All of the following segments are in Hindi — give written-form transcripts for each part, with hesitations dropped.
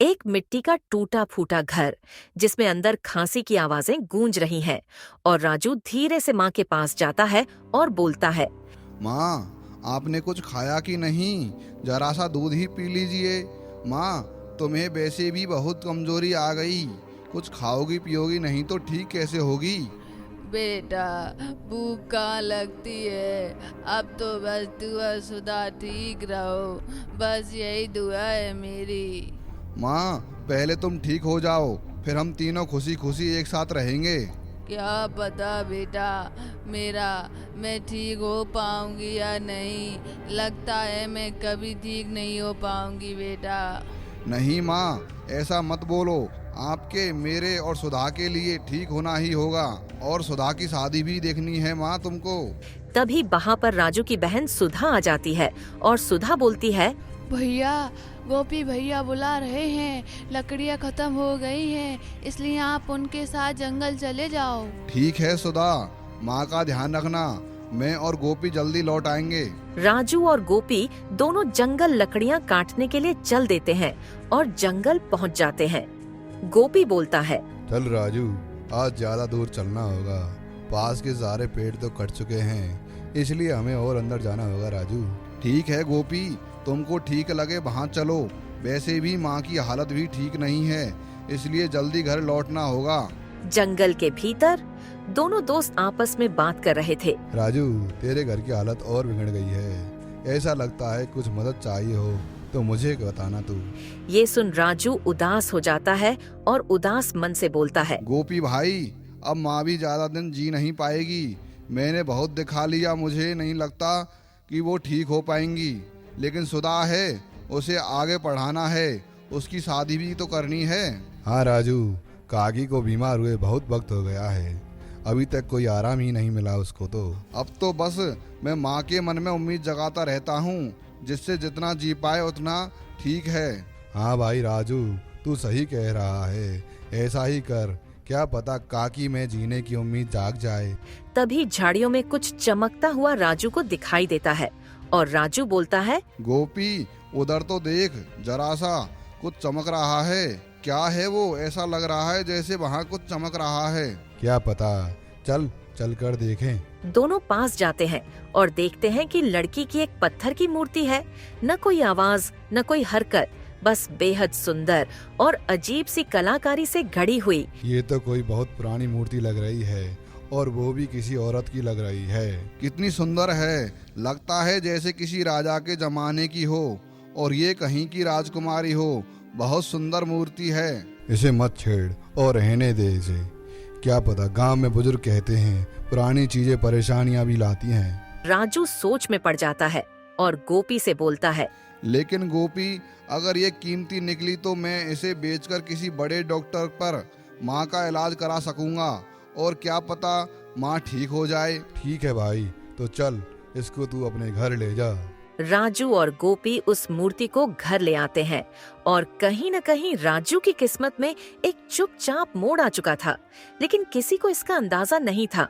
एक मिट्टी का टूटा फूटा घर जिसमें अंदर खांसी की आवाजें गूंज रही हैं और राजू धीरे से माँ के पास जाता है और बोलता है, माँ, आपने कुछ खाया कि नहीं? जरा सा दूध ही पी लीजिए। माँ, तुम्हें वैसे भी बहुत कमजोरी आ गई, कुछ खाओगी पियोगी नहीं तो ठीक कैसे होगी? बेटा, भूख कहाँ लगती है। अब तो बस दुआ सुधा ठीक रहो, बस यही दुआ है मेरी। माँ, पहले तुम ठीक हो जाओ, फिर हम तीनों खुशी खुशी एक साथ रहेंगे। क्या पता बेटा, मैं ठीक हो पाऊंगी या नहीं। लगता है मैं कभी ठीक नहीं हो पाऊंगी बेटा। नहीं माँ, ऐसा मत बोलो। आपके, मेरे और सुधा के लिए ठीक होना ही होगा। और सुधा की शादी भी देखनी है माँ तुमको। तभी वहाँ पर राजू की बहन सुधा आ जाती है और सुधा बोलती है, भैया, गोपी भैया बुला रहे हैं, लकड़ियाँ खत्म हो गई हैं, इसलिए आप उनके साथ जंगल चले जाओ। ठीक है सुधा, माँ का ध्यान रखना। मैं और गोपी जल्दी लौट आएंगे। राजू और गोपी दोनों जंगल लकड़ियाँ काटने के लिए चल देते हैं और जंगल पहुँच जाते हैं। गोपी बोलता है, चल राजू, आज ज्यादा दूर चलना होगा। पास के सारे पेड़ तो कट चुके हैं, इसलिए हमें और अंदर जाना होगा राजू। ठीक है गोपी, तुमको ठीक लगे वहाँ चलो। वैसे भी माँ की हालत भी ठीक नहीं है, इसलिए जल्दी घर लौटना होगा। जंगल के भीतर दोनों दोस्त आपस में बात कर रहे थे। राजू, तेरे घर की हालत और बिगड़ गई है। ऐसा लगता है कुछ मदद चाहिए हो तो मुझे बताना तू। ये सुन राजू उदास हो जाता है और उदास मन से बोलता है, गोपी भाई, अब माँ भी ज्यादा दिन जी नहीं पाएगी। मैंने बहुत दिखा लिया, मुझे नहीं लगता कि वो ठीक हो पाएंगी। लेकिन सुधा है, उसे आगे पढ़ाना है, उसकी शादी भी तो करनी है। हाँ राजू, काकी को बीमार हुए बहुत वक्त हो गया है, अभी तक कोई आराम ही नहीं मिला उसको। तो अब तो बस मैं माँ के मन में उम्मीद जगाता रहता हूँ, जिससे जितना जी पाए उतना ठीक है। हाँ भाई राजू, तू सही कह रहा है, ऐसा ही कर। क्या पता काकी में जीने की उम्मीद जाग जाए। तभी झाड़ियों में कुछ चमकता हुआ राजू को दिखाई देता है और राजू बोलता है, गोपी, उधर तो देख, जरा सा कुछ चमक रहा है। क्या है वो? ऐसा लग रहा है जैसे वहाँ कुछ चमक रहा है। क्या पता, चल चल कर देखें। दोनों पास जाते हैं और देखते हैं कि लड़की की एक पत्थर की मूर्ति है। न कोई आवाज, न कोई हरकत, बस बेहद सुंदर और अजीब सी कलाकारी से गढ़ी हुई। ये तो कोई बहुत पुरानी मूर्ति लग रही है, और वो भी किसी औरत की लग रही है। कितनी सुंदर है, लगता है जैसे किसी राजा के जमाने की हो, और ये कहीं की राजकुमारी हो। बहुत सुंदर मूर्ति है। इसे मत छेड़ और रहने दे इसे। क्या पता, गांव में बुजुर्ग कहते हैं पुरानी चीजें परेशानियां भी लाती हैं। राजू सोच में पड़ जाता है और गोपी से बोलता है, लेकिन गोपी, अगर ये कीमती निकली तो मैं इसे बेचकर किसी बड़े डॉक्टर पर माँ का इलाज करा सकूंगा, और क्या पता माँ ठीक हो जाए। ठीक है भाई, तो चल इसको तू अपने घर ले जा। राजू और गोपी उस मूर्ति को घर ले आते हैं और कहीं न कहीं राजू की किस्मत में एक चुपचाप मोड़ आ चुका था, लेकिन किसी को इसका अंदाजा नहीं था।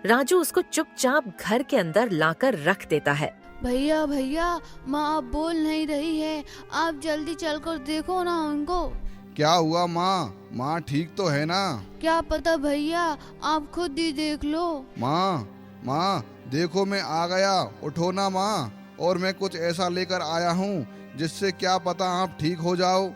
राजू उसको चुपचाप घर के अंदर लाकर रख देता है। भैया भैया, माँ अब बोल नहीं रही है, आप जल्दी चलकर देखो ना उनको। क्या हुआ माँ? माँ ठीक तो है ना? क्या पता भैया, आप खुद ही देख लो। माँ देखो, मैं आ गया, उठो ना माँ। और मैं कुछ ऐसा लेकर आया हूँ जिससे क्या पता आप ठीक हो जाओ।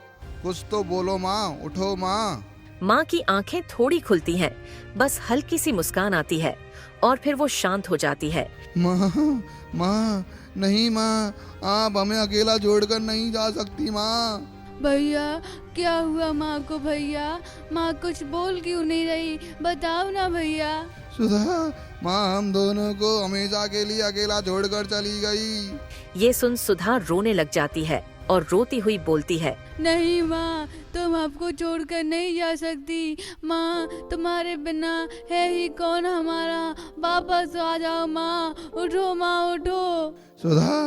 कुछ तो बोलो माँ, उठो माँ। माँ की आंखें थोड़ी खुलती हैं, बस हल्की सी मुस्कान आती है और फिर वो शांत हो जाती है। माँ नहीं माँ, आप हमें अकेला छोड़कर नहीं जा सकती माँ। भैया, क्या हुआ माँ को? भैया, माँ कुछ बोल क्यों नहीं रही, बताओ ना भैया। सुधा, माँ हम दोनों को हमेशा के लिए अकेला छोड़कर चली गई। ये सुन सुधा रोने लग जाती है और रोती हुई बोलती है, नहीं माँ, तुम आपको छोड़कर नहीं जा सकती। माँ, तुम्हारे बिना है ही कौन हमारा। वापस आ जाओ माँ, उठो माँ, उठो। सुधा,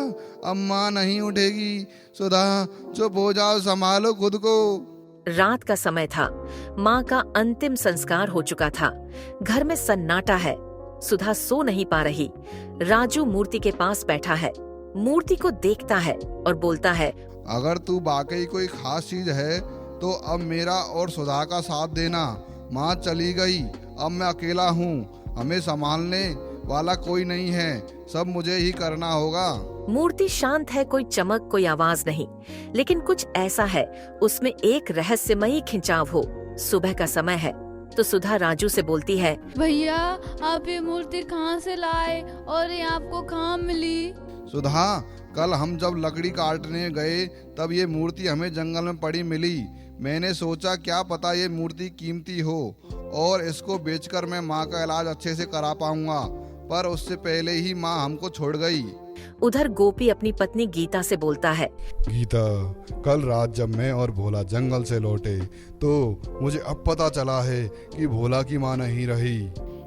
अब माँ नहीं उठेगी। सुधा, चुप हो जाओ, संभालो खुद को। रात का समय था। माँ का अंतिम संस्कार हो चुका था। घर में सन्नाटा है। सुधा सो नहीं पा रही। राजू मूर्ति के पास बैठा है, मूर्ति को देखता है और बोलता है, अगर तू वाकई कोई खास चीज है तो अब मेरा और सुधा का साथ देना। माँ चली गई, अब मैं अकेला हूँ, हमें संभालने वाला कोई नहीं है, सब मुझे ही करना होगा। मूर्ति शांत है, कोई चमक कोई आवाज नहीं, लेकिन कुछ ऐसा है उसमें एक रहस्यमयी खिंचाव हो। सुबह का समय है तो सुधा राजू से बोलती है, भैया आप ये मूर्ति कहाँ से लाए और ये आपको कहाँ मिली? सुधा, कल हम जब लकड़ी काटने गए तब ये मूर्ति हमें जंगल में पड़ी मिली। मैंने सोचा क्या पता ये मूर्ति कीमती हो और इसको बेचकर मैं माँ का इलाज अच्छे से करा पाऊंगा, पर उससे पहले ही माँ हमको छोड़ गई। उधर गोपी अपनी पत्नी गीता से बोलता है, गीता, कल रात जब मैं और भोला जंगल से लौटे तो मुझे अब पता चला है कि भोला की माँ नहीं रही।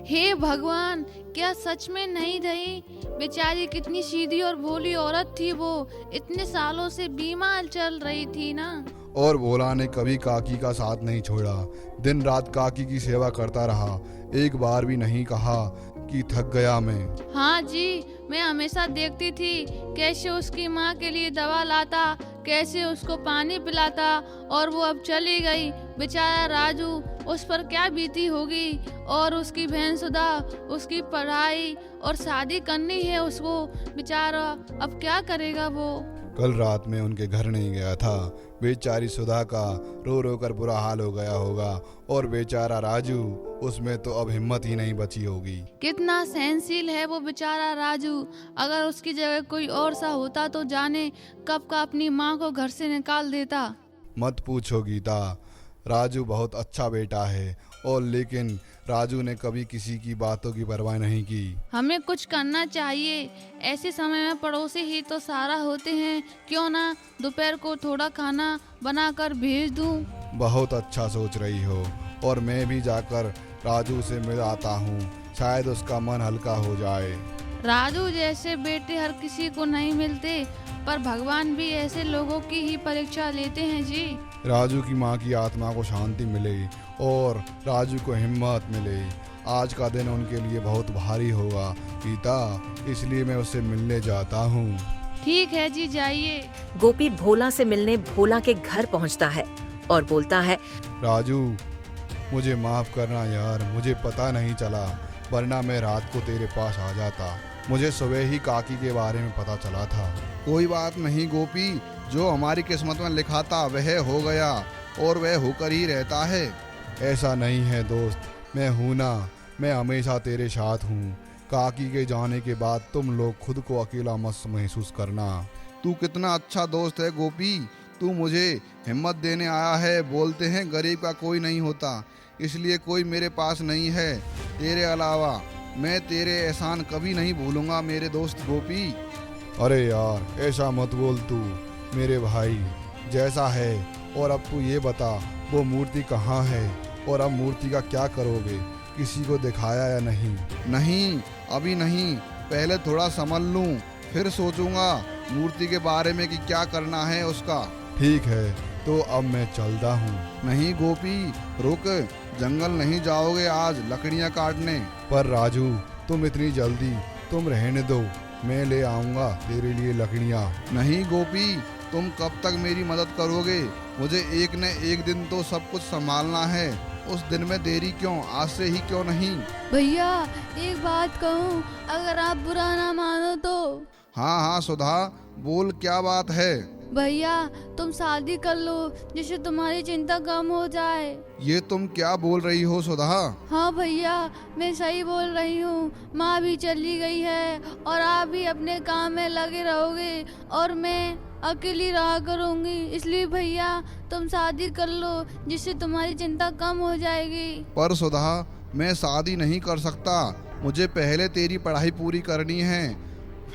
हे भगवान, क्या सच में नहीं रही? बेचारी कितनी सीधी और भोली औरत थी वो, इतने सालों से बीमार चल रही थी ना। और भोला ने कभी काकी का साथ नहीं छोड़ा, दिन रात काकी की सेवा करता रहा, एक बार भी नहीं कहा कि थक गया मैं। हाँ जी, मैं हमेशा देखती थी कैसे उसकी माँ के लिए दवा लाता, कैसे उसको पानी पिलाता, और वो अब चली गई। बेचारा राजू, उस पर क्या बीती होगी। और उसकी बहन सुधा, उसकी पढ़ाई और शादी करनी है उसको, बेचारा अब क्या करेगा वो। कल रात में उनके घर नहीं गया था, बेचारी सुधा का रो रो कर बुरा हाल हो गया होगा, और बेचारा राजू, उसमें तो अब हिम्मत ही नहीं बची होगी। कितना सहनशील है वो बेचारा राजू, अगर उसकी जगह कोई और सा होता तो जाने कब का अपनी माँ को घर से निकाल देता। मत पूछो गीता, राजू बहुत अच्छा बेटा है, और लेकिन राजू ने कभी किसी की बातों की परवाह नहीं की। हमें कुछ करना चाहिए, ऐसे समय में पड़ोसी ही तो सारा होते हैं। क्यों ना दोपहर को थोड़ा खाना बनाकर भेज दूं? बहुत अच्छा सोच रही हो, और मैं भी जाकर राजू से मिल आता हूँ, शायद उसका मन हल्का हो जाए। राजू जैसे बेटे हर किसी को नहीं मिलते, पर भगवान भी ऐसे लोगों की ही परीक्षा लेते हैं जी। राजू की माँ की आत्मा को शांति मिले और राजू को हिम्मत मिले। आज का दिन उनके लिए बहुत भारी होगा गीता, इसलिए मैं उससे मिलने जाता हूँ। ठीक है जी, जाइए। गोपी भोला से मिलने भोला के घर पहुंचता है और बोलता है, राजू, मुझे माफ करना यार, मुझे पता नहीं चला, वरना मैं रात को तेरे पास आ जाता। मुझे सुबह ही काकी के बारे में पता चला था। कोई बात नहीं गोपी, जो हमारी किस्मत में लिखा था वह हो गया, और वह होकर ही रहता है। ऐसा नहीं है दोस्त, मैं हूँ ना, मैं हमेशा तेरे साथ हूँ। काकी के जाने के बाद तुम लोग खुद को अकेला मत महसूस करना। तू कितना अच्छा दोस्त है गोपी, तू मुझे हिम्मत देने आया है। बोलते हैं गरीब का कोई नहीं होता, इसलिए कोई मेरे पास नहीं है तेरे अलावा। मैं तेरे एहसान कभी नहीं भूलूंगा मेरे दोस्त गोपी। अरे यार, ऐसा मत बोल तू मेरे भाई जैसा है। और अब तू ये बता, वो मूर्ति कहाँ है, और अब मूर्ति का क्या करोगे? किसी को दिखाया या नहीं? नहीं, अभी नहीं, पहले थोड़ा समझ लूं, फिर सोचूंगा मूर्ति के बारे में कि क्या करना है उसका। ठीक है, तो अब मैं चलता हूँ। नहीं गोपी, रुक, जंगल नहीं जाओगे आज लकड़ियाँ काटने? पर राजू, तुम इतनी जल्दी, तुम रहने दो, मैं ले आऊँगा तेरे लिए लकड़ियाँ। नहीं गोपी, तुम कब तक मेरी मदद करोगे? मुझे एक न एक दिन तो सब कुछ संभालना है, उस दिन में देरी क्यों, आज से ही क्यों नहीं? भैया एक बात कहूँ, अगर आप बुरा ना मानो तो। हाँ हाँ सुधा, बोल, क्या बात है? भैया तुम शादी कर लो, जिससे तुम्हारी चिंता कम हो जाए। ये तुम क्या बोल रही हो सुधा? हाँ भैया, मैं सही बोल रही हूँ। माँ भी चली गई है और आप भी अपने काम में लगे रहोगे, और मैं अकेली रहा करूँगी। इसलिए भैया तुम शादी कर लो, जिससे तुम्हारी चिंता कम हो जाएगी। पर सुधा, मैं शादी नहीं कर सकता, मुझे पहले तेरी पढ़ाई पूरी करनी है,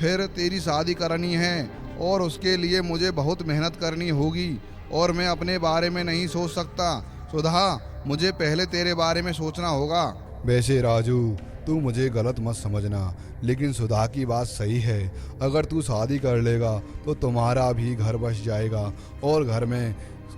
फिर तेरी शादी करनी है, और उसके लिए मुझे बहुत मेहनत करनी होगी, और मैं अपने बारे में नहीं सोच सकता। सुधा, मुझे पहले तेरे बारे में सोचना होगा। वैसे राजू, तू मुझे गलत मत समझना, लेकिन सुधा की बात सही है। अगर तू शादी कर लेगा तो तुम्हारा भी घर बस जाएगा, और घर में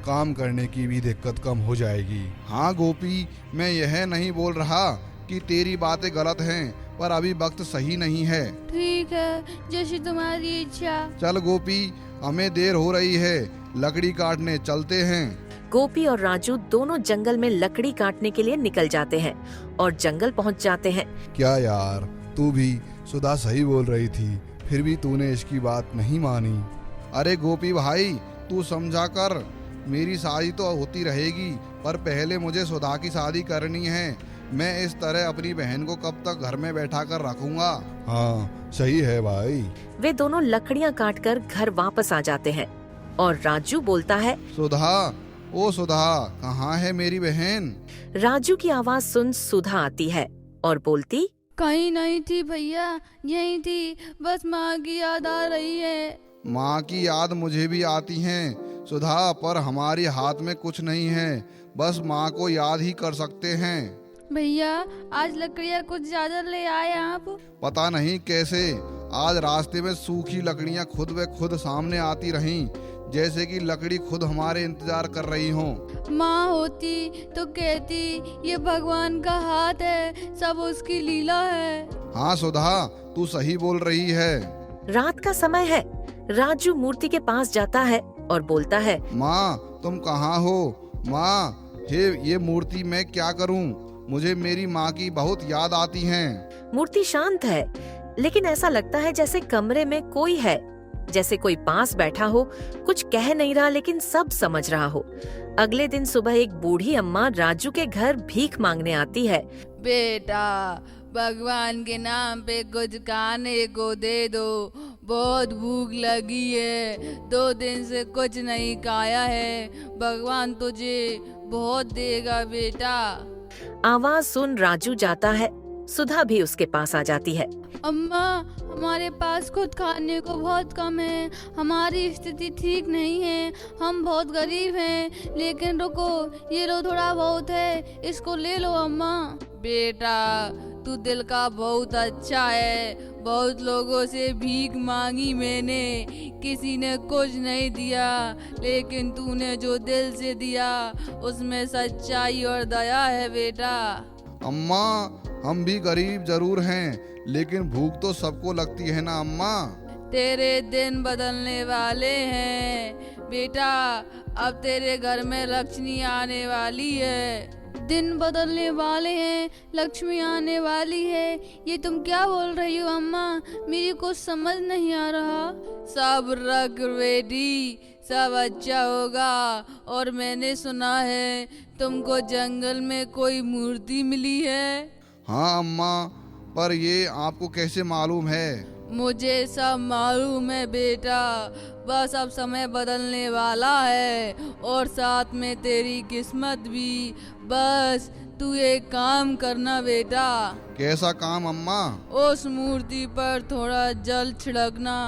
काम करने की भी दिक्कत कम हो जाएगी। हाँ गोपी, मैं यह नहीं बोल रहा कि तेरी बातें गलत हैं, पर अभी वक्त सही नहीं है। ठीक है, जैसी तुम्हारी इच्छा। चल गोपी, हमें देर हो रही है, लकड़ी काटने चलते हैं। गोपी और राजू दोनों जंगल में लकड़ी काटने के लिए निकल जाते हैं और जंगल पहुंच जाते हैं। क्या यार, तू भी सुधा सही बोल रही थी, फिर भी तूने इसकी बात नहीं मानी। अरे गोपी भाई, तू समझा कर, मेरी शादी तो होती रहेगी, पर पहले मुझे सुधा की शादी करनी है। मैं इस तरह अपनी बहन को कब तक घर में बैठा कर रखूंगा। हाँ सही है भाई। वे दोनों लकड़ियां काटकर घर वापस आ जाते हैं और राजू बोलता है, सुधा, ओ सुधा, कहाँ है मेरी बहन? राजू की आवाज सुन सुधा आती है और बोलती, कहीं नहीं थी भैया, यहीं थी, बस माँ की याद आ रही है। माँ की याद मुझे भी आती है सुधा, पर हमारे हाथ में कुछ नहीं है, बस माँ को याद ही कर सकते हैं। भैया आज लकड़ियाँ कुछ ज्यादा ले आए आप। पता नहीं कैसे आज रास्ते में सूखी लकड़ियाँ खुद ब खुद सामने आती रहीं, जैसे कि लकड़ी खुद हमारे इंतजार कर रही हो। माँ होती तो कहती ये भगवान का हाथ है, सब उसकी लीला है। हाँ सुधा, तू सही बोल रही है। रात का समय है। राजू मूर्ति के पास जाता है और बोलता है, माँ तुम कहाँ हो? माँ, हे ये मूर्ति मैं क्या करूँ? मुझे मेरी माँ की बहुत याद आती है। मूर्ति शांत है, लेकिन ऐसा लगता है जैसे कमरे में कोई है, जैसे कोई पास बैठा हो, कुछ कह नहीं रहा लेकिन सब समझ रहा हो। अगले दिन सुबह एक बूढ़ी अम्मा राजू के घर भीख मांगने आती है। बेटा, भगवान के नाम पे कुछ खाने को दे दो, बहुत भूख लगी है, 2 दिन से कुछ नहीं खाया है, भगवान तुझे बहुत देगा बेटा। आवाज सुन राजू जाता है। सुधा भी उसके पास आ जाती है। अम्मा, हमारे पास खुद खाने को बहुत कम है, हमारी स्थिति ठीक नहीं है, हम बहुत गरीब हैं, लेकिन रुको, ये लो थोड़ा बहुत है, इसको ले लो अम्मा। बेटा, तू दिल का बहुत अच्छा है, बहुत लोगों से भीख मांगी मैंने, किसी ने कुछ नहीं दिया, लेकिन तूने जो दिल से दिया उसमें सच्चाई और दया है बेटा। अम्मा, हम भी गरीब जरूर हैं, लेकिन भूख तो सबको लगती है ना अम्मा। तेरे दिन बदलने वाले हैं बेटा, अब तेरे घर में लक्ष्मी आने वाली है। दिन बदलने वाले हैं, लक्ष्मी आने वाली है, ये तुम क्या बोल रही हो अम्मा? मेरी कुछ समझ नहीं आ रहा। सब रख बेटी, सब अच्छा होगा। और मैंने सुना है तुमको जंगल में कोई मूर्ति मिली है। हाँ अम्मा, पर ये आपको कैसे मालूम है? मुझे सब मालूम है बेटा, बस अब समय बदलने वाला है और साथ में तेरी किस्मत भी। बस तू एक काम करना बेटा। कैसा काम अम्मा? उस मूर्ति पर थोड़ा जल छिड़कना,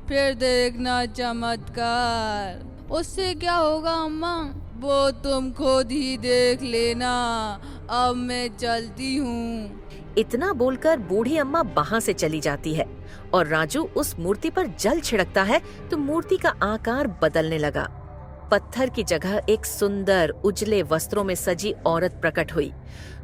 फिर देखना चमत्कार। उससे क्या होगा अम्मा, वो तुम खुद ही देख लेना। अब मैं चलती हूँ। इतना बोलकर बूढ़ी अम्मा वहाँ से चली जाती है और राजू उस मूर्ति पर जल छिड़कता है तो मूर्ति का आकार बदलने लगा। पत्थर की जगह एक सुंदर उजले वस्त्रों में सजी औरत प्रकट हुई।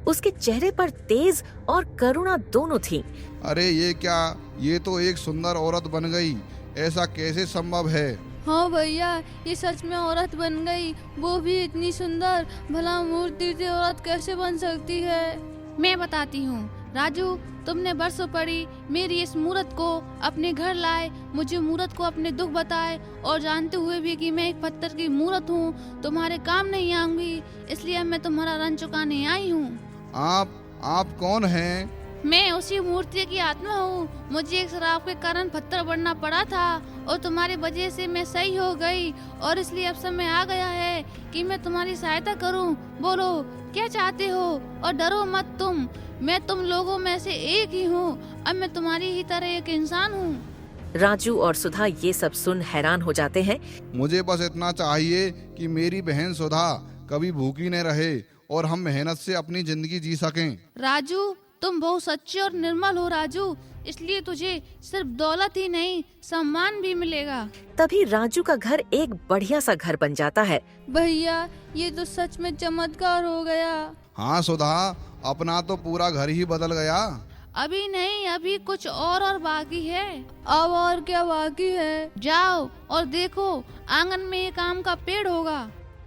उसके चेहरे पर तेज और करुणा दोनों थी। अरे ये क्या, ये तो एक सुंदर औरत बन गई, ऐसा कैसे संभव है? हाँ भैया, ये सच में औरत बन गई, वो भी इतनी सुंदर। भला मूर्ति से औरत कैसे बन सकती है? मैं बताती हूँ राजू, तुमने बरसों पड़ी मेरी इस मूरत को अपने घर लाए, मुझे मूरत को अपने दुख बताए और जानते हुए भी कि मैं एक पत्थर की मूरत हूँ, तुम्हारे काम नहीं आऊंगी, इसलिए मैं तुम्हारा ऋण चुकाने आई हूँ। आप कौन हैं? मैं उसी मूर्ति की आत्मा हूँ। मुझे एक शराब के कारण पत्थर बनना पड़ा था और तुम्हारी वजह से मैं सही हो गई और इसलिए अब समय आ गया है कि मैं तुम्हारी सहायता करूँ। बोलो क्या चाहते हो और डरो मत तुम, मैं तुम लोगों में से एक ही हूँ। अब मैं तुम्हारी ही तरह एक इंसान हूँ। राजू और सुधा ये सब सुन हैरान हो जाते हैं। मुझे बस इतना चाहिए कि मेरी बहन सुधा कभी भूखी न रहे और हम मेहनत से अपनी जिंदगी जी सकें। राजू, तुम बहुत सच्चे और निर्मल हो राजू, इसलिए तुझे सिर्फ दौलत ही नहीं सम्मान भी मिलेगा। तभी राजू का घर एक बढ़िया सा घर बन जाता है। भैया, ये तो सच में चमत्कार हो गया। हाँ सुधा, अपना तो पूरा घर ही बदल गया। अभी नहीं, अभी कुछ और बाकी है। अब और क्या बाकी है? जाओ और देखो, आंगन में एक आम का पेड़ होगा।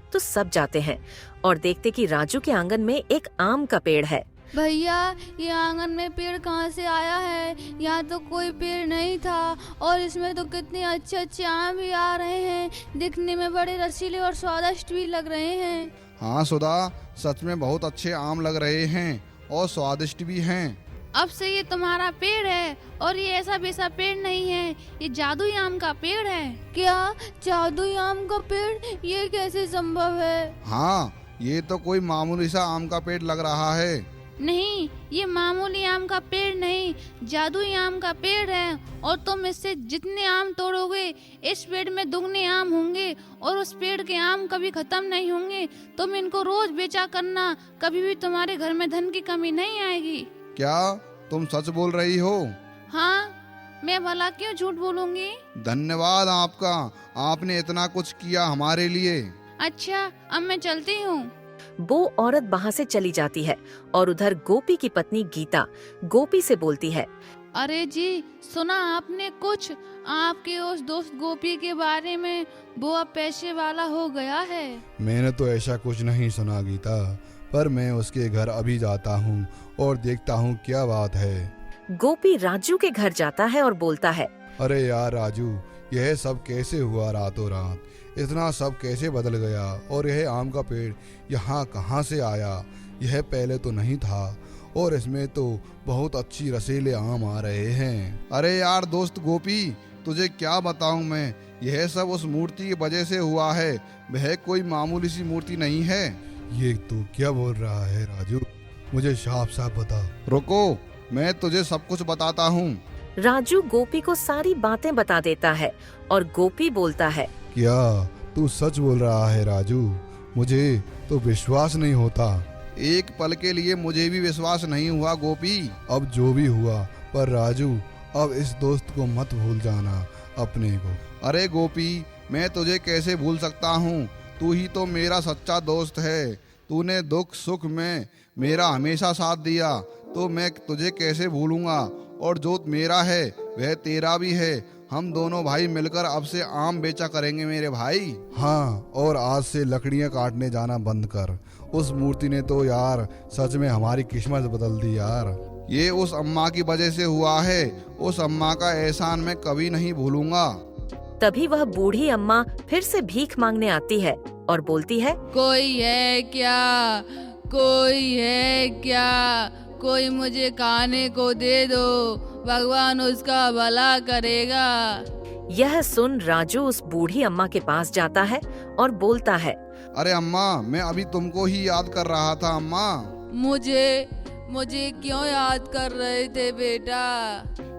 तो सब जाते हैं और देखते कि राजू के आंगन में एक आम का पेड़ है। भैया, ये आंगन में पेड़ कहाँ से आया है? यहाँ तो कोई पेड़ नहीं था और इसमें तो कितने अच्छे अच्छे आम भी आ रहे हैं। दिखने में बड़े रसीले और स्वादिष्ट भी लग रहे हैं। हाँ सुधा, सच में बहुत अच्छे आम लग रहे हैं और स्वादिष्ट भी हैं। अब से ये तुम्हारा पेड़ है और ये ऐसा वैसा पेड़ नहीं है, ये जादुई आम का पेड़ है। क्या जादुई आम का पेड़? ये कैसे संभव है? हाँ, ये तो कोई मामूली सा आम का पेड़ लग रहा है। नहीं, ये मामूली आम का पेड़ नहीं, जादुई आम का पेड़ है। और तुम इससे जितने आम तोड़ोगे, इस पेड़ में दुगने आम होंगे और उस पेड़ के आम कभी खत्म नहीं होंगे। तुम इनको रोज बेचा करना, कभी भी तुम्हारे घर में धन की कमी नहीं आएगी। क्या तुम सच बोल रही हो? हाँ, मैं भला क्यों झूठ बोलूंगी? धन्यवाद आपका, आपने इतना कुछ किया हमारे लिए। अच्छा, अब मैं चलती हूँ। वो औरत वहाँ से चली जाती है और उधर गोपी की पत्नी गीता गोपी से बोलती है, अरे जी, सुना आपने कुछ? आपके उस दोस्त गोपी के बारे में, वो अब पैसे वाला हो गया है। मैंने तो ऐसा कुछ नहीं सुना गीता, पर मैं उसके घर अभी जाता हूँ और देखता हूँ क्या बात है। गोपी राजू के घर जाता है और बोलता है, अरे यार राजू, यह सब कैसे हुआ रातों रात? इतना सब कैसे बदल गया? और यह आम का पेड़ यहाँ कहाँ से आया? यह पहले तो नहीं था और इसमें तो बहुत अच्छी रसीले आम आ रहे हैं। अरे यार दोस्त गोपी, तुझे क्या बताऊं मैं, यह सब उस मूर्ति की वजह से हुआ है। वह कोई मामूली सी मूर्ति नहीं है। ये तू क्या बोल रहा है राजू? मुझे साफ साफ बता। रुको, मैं तुझे सब कुछ बताता हूँ। राजू गोपी को सारी बातें बता देता है और गोपी बोलता है, क्या तू सच बोल रहा है राजू? मुझे तो विश्वास नहीं होता। एक पल के लिए मुझे भी विश्वास नहीं हुआ गोपी। अब जो भी हुआ, पर राजू अब इस दोस्त को मत भूल जाना, अपने को। अरे गोपी, मैं तुझे कैसे भूल सकता हूँ? तू ही तो मेरा सच्चा दोस्त है। तूने दुख सुख में मेरा हमेशा साथ दिया, तो मैं तुझे कैसे भूलूंगा? और जो मेरा है वह तेरा भी है। हम दोनों भाई मिलकर अब से आम बेचा करेंगे मेरे भाई। हाँ, और आज से लकड़ियाँ काटने जाना बंद कर। उस मूर्ति ने तो यार सच में हमारी किस्मत बदल दी यार। ये उस अम्मा की वजह से हुआ है। उस अम्मा का एहसान मैं कभी नहीं भूलूंगा। तभी वह बूढ़ी अम्मा फिर से भीख मांगने आती है और बोलती है, कोई है क्या? कोई है क्या? कोई मुझे खाने को दे दो, भगवान उसका भला करेगा। यह सुन राजू उस बूढ़ी अम्मा के पास जाता है और बोलता है, अरे अम्मा, मैं अभी तुमको ही याद कर रहा था अम्मा। मुझे क्यों याद कर रहे थे बेटा?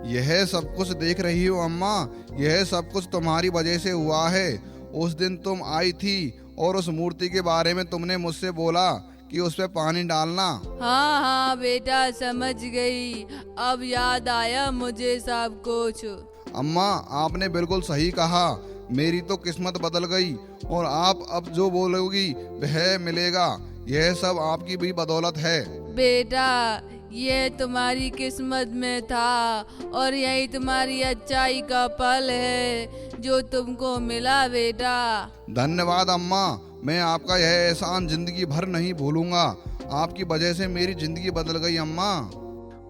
यह सब कुछ देख रही हो अम्मा, यह सब कुछ तुम्हारी वजह से हुआ है। उस दिन तुम आई थी और उस मूर्ति के बारे में तुमने मुझसे बोला कि उस पे पानी डालना। हाँ बेटा, समझ गई। अब याद आया मुझे सब कुछ। अम्मा, आपने बिल्कुल सही कहा। मेरी तो किस्मत बदल गई और आप अब जो बोलोगी वह मिलेगा। यह सब आपकी भी बदौलत है बेटा। ये तुम्हारी किस्मत में था और यही तुम्हारी अच्छाई का फल है जो तुमको मिला बेटा। धन्यवाद अम्मा, मैं आपका यह एहसान जिंदगी भर नहीं भूलूंगा। आपकी वजह से मेरी जिंदगी बदल गई अम्मा।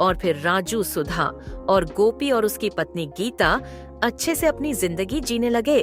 और फिर राजू, सुधा और गोपी और उसकी पत्नी गीता अच्छे से अपनी जिंदगी जीने लगे।